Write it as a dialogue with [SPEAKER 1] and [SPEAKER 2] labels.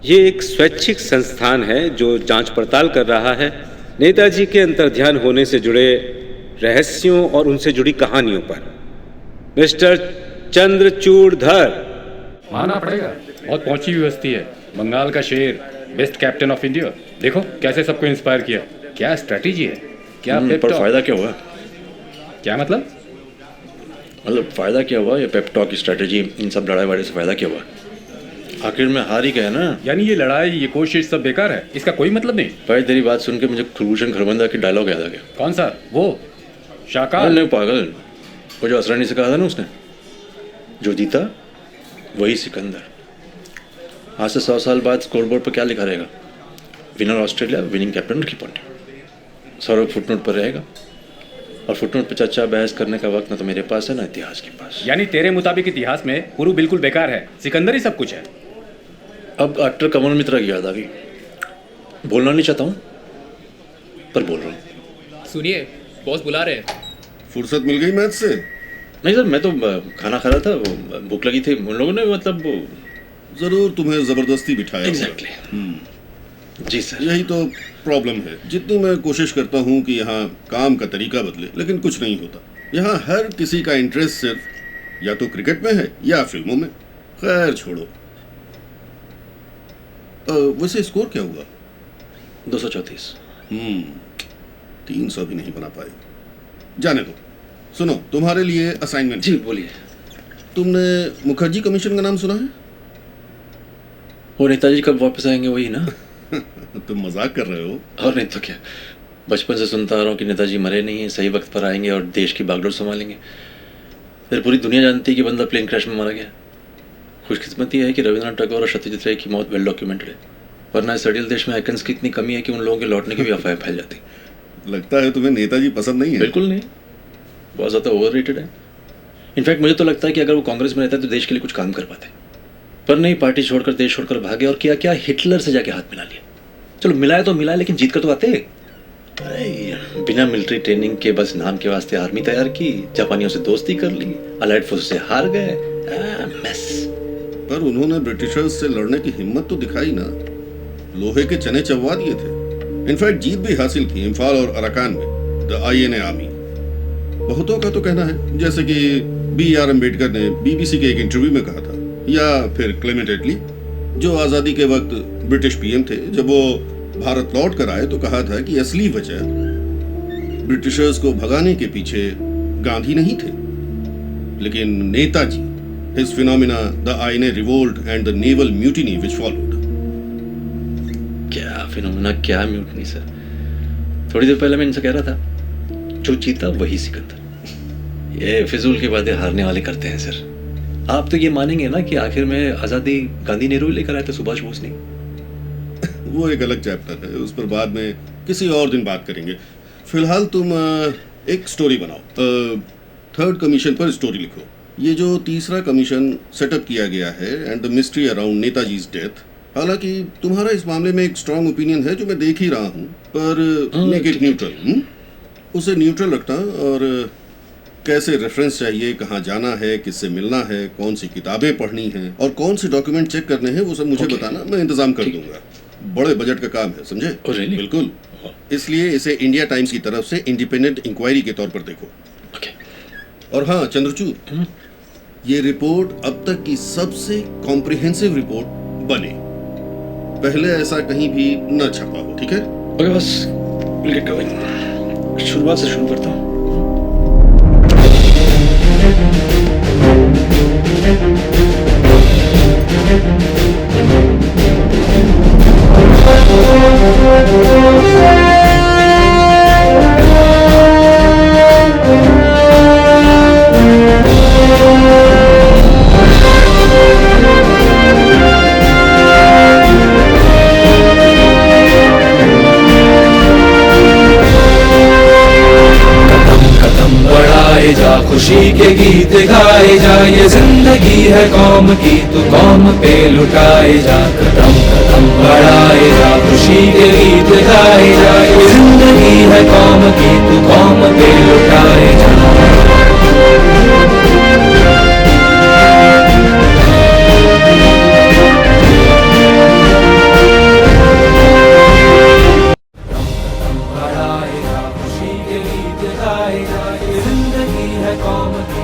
[SPEAKER 1] ये एक स्वैच्छिक संस्थान है जो जांच पड़ताल कर रहा है नेताजी के अंतर्ध्यान होने से जुड़े रहस्यों और उनसे जुड़ी कहानियों पर। मिस्टर चंद्रचूड़धर।
[SPEAKER 2] माना पड़ेगा, बहुत पहुंची हुई हस्ती है। बंगाल का शेर, बेस्ट कैप्टन ऑफ इंडिया। देखो कैसे सबको इंस्पायर किया। क्या स्ट्रेटेजी है, क्या पेप
[SPEAKER 3] पर
[SPEAKER 2] टॉक।
[SPEAKER 3] फायदा क्या हुआ?
[SPEAKER 2] क्या मतलब
[SPEAKER 3] फायदा क्या हुआ? ये पेप टॉक की स्ट्रेटेजी, इन सब लड़ाई वाड़े से फायदा क्या हुआ? आखिर में हार ही गया ना।
[SPEAKER 2] यानी ये लड़ाई, ये कोशिश सब बेकार है, इसका कोई मतलब नहीं।
[SPEAKER 3] भाई तेरी बात सुन के मुझे कुलभूषण खरबंदा की डायलॉग याद आ गया।
[SPEAKER 2] कौन सा? वो शाकाल?
[SPEAKER 3] नहीं पागल, वो जो असरानी से कहा था ना उसने, जो जीता वही सिकंदर। आज से 100 साल बाद स्कोरबोर्ड पर क्या लिखा रहेगा? Winner Australia, winning captain Ricky Ponting. Saurabh footnote पर रहेगा, और फुटनोट पर चर्चा बहस करने का वक्त ना तो मेरे पास है ना इतिहास के पास।
[SPEAKER 2] यानी तेरे मुताबिक इतिहास में गुरु बिल्कुल बेकार है, सिकंदर ही सब कुछ है।
[SPEAKER 3] अब एक्टर कमल मित्रा की याद आ गई। बोलना नहीं चाहता हूँ पर बोल रहा हूँ।
[SPEAKER 4] सुनिए, बॉस बुला रहे हैं।
[SPEAKER 5] फुर्सत मिल गई मैच से?
[SPEAKER 3] नहीं सर, मैं तो खाना खा रहा था, वो भूख लगी थी उन लोगों ने, मतलब वो
[SPEAKER 5] जरूर तुम्हें जबरदस्ती बिठाया होगा।
[SPEAKER 3] एग्जैक्टली। जी सर।
[SPEAKER 5] यही तो प्रॉब्लम है। जितनी मैं कोशिश करता हूँ कि यहाँ काम का तरीका बदले, लेकिन कुछ नहीं होता। यहाँ हर किसी का इंटरेस्ट सिर्फ या तो क्रिकेट में है या फिल्मों में। खैर छोड़ो। वैसे स्कोर क्या हुआ?
[SPEAKER 3] 234।
[SPEAKER 5] 300 भी नहीं बना पाए। जाने दो। सुनो, तुम्हारे लिए असाइनमेंट।
[SPEAKER 3] जी बोलिए।
[SPEAKER 5] तुमने मुखर्जी कमीशन का नाम सुना है?
[SPEAKER 3] वो नेताजी कब वापस आएंगे वही ना?
[SPEAKER 5] तुम मजाक कर रहे हो?
[SPEAKER 3] और नहीं तो क्या। बचपन से सुनता आ रहा हूँ कि नेताजी मरे नहीं हैं, सही वक्त पर आएंगे और देश की बागडोर संभालेंगे। फिर पूरी दुनिया जानती है कि बंदा प्लेन क्रैश में मारा गया। खुशकिस्मती है कि रविंद्रनाथ टैगोर और सत्यजीत रे की मौत वेल डॉक्यूमेंटेड है, वरना इस अड़ियल देश में आइकन्स की इतनी कमी है कि उन लोगों के लौटने की भी अफवाहें फैल जाती।
[SPEAKER 5] लगता है तुम्हें नेताजी पसंद नहीं है।
[SPEAKER 3] बिल्कुल नहीं, बहुत ज़्यादा ओवररेटेड है। इनफैक्ट मुझे तो लगता है कि अगर वो कांग्रेस में रहता तो देश के लिए कुछ काम कर पाते, पर नहीं, पार्टी छोड़कर देश छोड़कर भागे और क्या क्या हिटलर से जाके हाथ मिला लिया। चलो मिलाया तो मिला, लेकिन जीत कर तो आते। बिना मिलिट्री ट्रेनिंग के बस नाम के वास्ते आर्मी तैयार की, जापानियों से दोस्ती कर ली, अलाइड फोर्स से हार गए।
[SPEAKER 5] पर उन्होंने ब्रिटिशर्स से लड़ने की हिम्मत तो दिखाई ना। लोहे के चने चबवा दिए थे। इनफैक्ट जीत भी हासिल की इम्फाल और अराकान में, द INA आर्मी। बहुतों का तो कहना है, जैसे कि BR अम्बेडकर ने BBC के एक इंटरव्यू में कहा था, या फिर क्लेमेंट एटली जो आज़ादी के वक्त ब्रिटिश PM थे, जब वो भारत लौट कर आए तो कहा था कि असली वजह ब्रिटिशर्स को भगाने के पीछे गांधी नहीं थे, लेकिन Netaji. His phenomena, the INA revolt and the naval mutiny which followed.
[SPEAKER 3] क्या फिनोमेना, क्या म्यूटनी सर। थोड़ी देर पहले मैं इनसे कह रहा था, जो जीता वही सिकंदर। ये फिजूल की बातें हारने वाले करते हैं सर। आप तो ये मानेंगे ना कि आखिर में आज़ादी गांधी नेहरू लेकर आए थे, सुभाष बोस नहीं।
[SPEAKER 5] वो एक अलग चैप्टर है, उस पर बाद में किसी और दिन बात करेंगे। फिलहाल तुम एक स्टोरी बनाओ। 3rd कमीशन पर स्टोरी लिखो। ये जो 3रा कमीशन सेटअप किया गया है, and the mystery around Netaji's death. हालांकि तुम्हारा इस मामले में एक स्ट्रांग ओपिनियन है जो मैं देख ही रहा हूँ, पर मेक इट न्यूट्रल। उसे न्यूट्रल रखना, और कैसे रेफरेंस चाहिए, कहाँ जाना है, किससे मिलना है, कौन सी किताबें पढ़नी हैं और कौन से डॉक्यूमेंट चेक करने हैं, वो सब मुझे बताना, मैं इंतजाम कर दूंगा। बड़े बजट का काम है, समझे? बिल्कुल। इसलिए इसे इंडिया टाइम्स की तरफ से इंडिपेंडेंट इंक्वायरी के तौर पर देखो। और हाँ चंद्रचूड़, ये रिपोर्ट अब तक की सबसे कॉम्प्रिहेंसिव रिपोर्ट बने। पहले ऐसा कहीं भी न छपा हो, ठीक है?
[SPEAKER 3] ओके बस, विल गेट गोइंग। शुरुआत से शुरू करता हूँ।
[SPEAKER 6] खुशी के गीत गाए जा, ये जिंदगी है कौम की, तू कौम पे लुटाए जा। कदम कदम बढ़ाए जा, खुशी के गीत गाए जा, ये जिंदगी है कौम की, तू कौम पे लुटाए जा। बढ़ाए जा, खुशी के गीत गाए जा, ये जिंदगी है कौम की